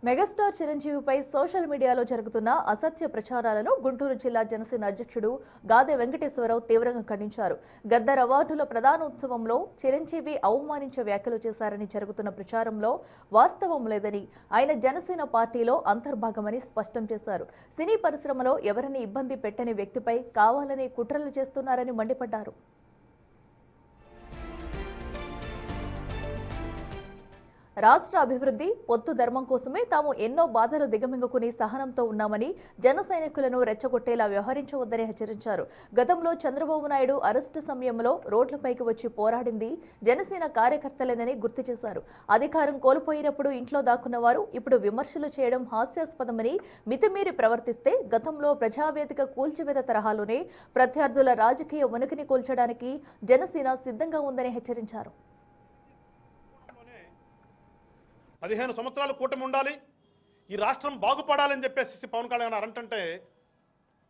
Megastar చిరంజీవిపై social మీడియాలో జరుగుతున్న అసత్య ప్రచారాలను గుంటూరు జిల్లా జనసేన అధ్యక్షుడు గాదె వెంకటేశ్వరరావు తీవ్రంగా ఖండించారు. గద్దర్ అవార్డుల ప్రదానోత్సవంలో చిరంజీవి అవమానించే వ్యాఖ్యలు చేశారని జరుగుతున్న ప్రచారంలో వాస్తవం లేదని, ఆయన జనసేన పార్టీలో అంతర్భాగమని స్పష్టం చేశారు. సినీ పరిశ్రమలో ఎవరిని ఇబ్బంది పెట్టని వ్యక్తిపై కావాలని కుట్రలు చేస్తున్నారని మండిపడ్డారు. రాష్ట్ర అభివృద్ధి పొత్తు ధర్మం కోసమే తాము ఎన్నో బాధలు దిగమింగుకుని సహనంతో ఉన్నామని, జన సైనికులను రెచ్చగొట్టేలా వ్యవహరించవద్దని హెచ్చరించారు. గతంలో చంద్రబాబు నాయుడు అరెస్టు సమయంలో రోడ్లపైకి వచ్చి పోరాడింది జనసేన కార్యకర్తలేనని గుర్తు చేశారు. అధికారం కోల్పోయినప్పుడు ఇంట్లో దాక్కున్న వారు ఇప్పుడు విమర్శలు చేయడం హాస్యాస్పదమని, మితిమీరి ప్రవర్తిస్తే గతంలో ప్రజావేదిక కూల్చివేత తరహాలోనే ప్రత్యర్థుల రాజకీయ ఉనికిని కూల్చడానికి జనసేన సిద్ధంగా ఉందని హెచ్చరించారు. 15 సంవత్సరాలు కూటమి ఉండాలి, ఈ రాష్ట్రం బాగుపడాలని చెప్పేసి పవన్ కళ్యాణ్ అరంటే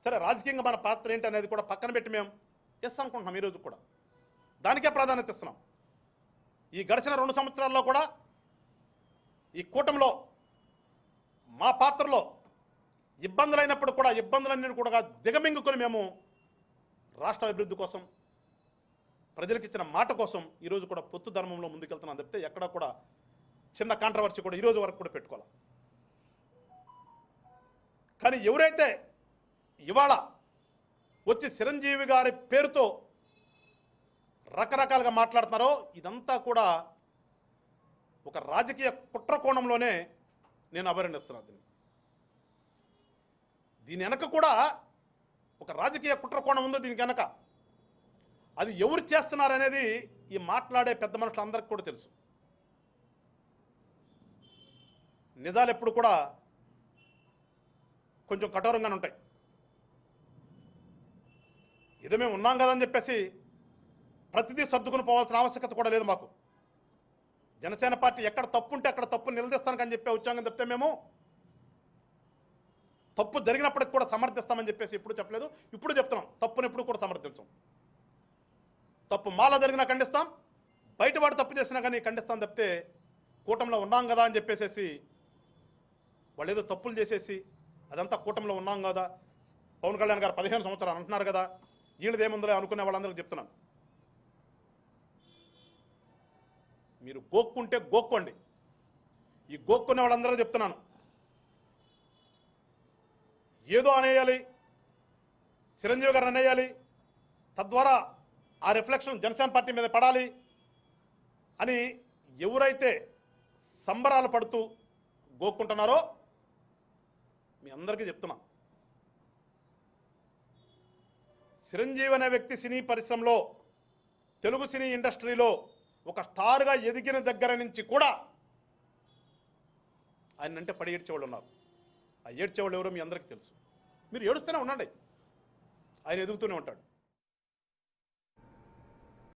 సరే, రాజకీయంగా మన పాత్ర ఏంటి అనేది కూడా పక్కన పెట్టి మేము ఎస్ అనుకుంటున్నాం. ఈరోజు కూడా దానికే ప్రాధాన్యత ఇస్తున్నాం. ఈ గడిచిన 2 సంవత్సరాల్లో కూడా ఈ కూటమిలో మా పాత్రలో ఇబ్బందులైనప్పుడు కూడా ఇబ్బందులన్నీ కూడా దిగమింగుకొని మేము రాష్ట్ర అభివృద్ధి కోసం, ప్రజలకు ఇచ్చిన మాట కోసం ఈరోజు కూడా పొత్తు ధర్మంలో ముందుకెళ్తున్నాం తప్పితే ఎక్కడా కూడా చిన్న కాంట్రవర్సీ కూడా ఈరోజు వరకు కూడా పెట్టుకోవాలి. కానీ ఎవరైతే ఇవాళ వచ్చి చిరంజీవి గారి పేరుతో రకరకాలుగా మాట్లాడుతున్నారో ఇదంతా కూడా ఒక రాజకీయ కుట్ర కోణంలోనే నేను అభినందిస్తున్నాను. దీని వెనక కూడా ఒక రాజకీయ కుట్ర కోణం ఉందో దీనికి వెనక. అది ఎవరు చేస్తున్నారనేది ఈ మాట్లాడే పెద్ద మనుషులందరికీ కూడా తెలుసు. నిజాలు ఎప్పుడు కూడా కొంచెం కఠోరంగానే ఉంటాయి. ఇది మేము ఉన్నాం కదని చెప్పేసి ప్రతిదీ సర్దుకుని పోవాల్సిన ఆవశ్యకత కూడా లేదు మాకు. జనసేన పార్టీ ఎక్కడ తప్పు ఉంటే అక్కడ తప్పు నిలదీస్తానని చెప్పి వచ్చామని చెప్తే మేము తప్పు జరిగినప్పటికి కూడా సమర్థిస్తామని చెప్పేసి ఎప్పుడు చెప్పలేదు, ఇప్పుడు చెప్తున్నాం. తప్పుని ఎప్పుడు కూడా సమర్థించాం. తప్పు మాలో జరిగినా ఖండిస్తాం, బయటవాడు తప్పు చేసినా కానీ ఖండిస్తాం తప్పితే కూటమిలో ఉన్నాం కదా అని చెప్పేసి వాళ్ళు ఏదో తప్పులు చేసేసి అదంతా కూటమిలో ఉన్నాం కదా, పవన్ కళ్యాణ్ గారు 15 సంవత్సరాలు అంటున్నారు కదా, వీళ్ళదేముందో అనుకునే వాళ్ళందరికీ చెప్తున్నాను. మీరు గోక్కుంటే గోక్కోండి. ఈ గోక్కునే వాళ్ళందరూ చెప్తున్నాను, ఏదో అనేయాలి, చిరంజీవి గారు అనేయాలి, తద్వారా ఆ రిఫ్లెక్షన్ జనసేన పార్టీ మీద పడాలి అని ఎవరైతే సంబరాలు పడుతూ గోక్కుంటున్నారో మీ అందరికీ చెప్తున్నా, చిరంజీవి అనే వ్యక్తి సినీ పరిశ్రమలో, తెలుగు సినీ ఇండస్ట్రీలో ఒక స్టార్గా ఎదిగిన దగ్గర నుంచి కూడా ఆయన అంటే పడి ఏడ్చేవాళ్ళు ఉన్నారు. ఆ ఏడ్చేవాళ్ళు ఎవరో మీ అందరికీ తెలుసు. మీరు ఏడుస్తూనే ఉండండి, ఆయన ఎదుగుతూనే ఉంటాడు.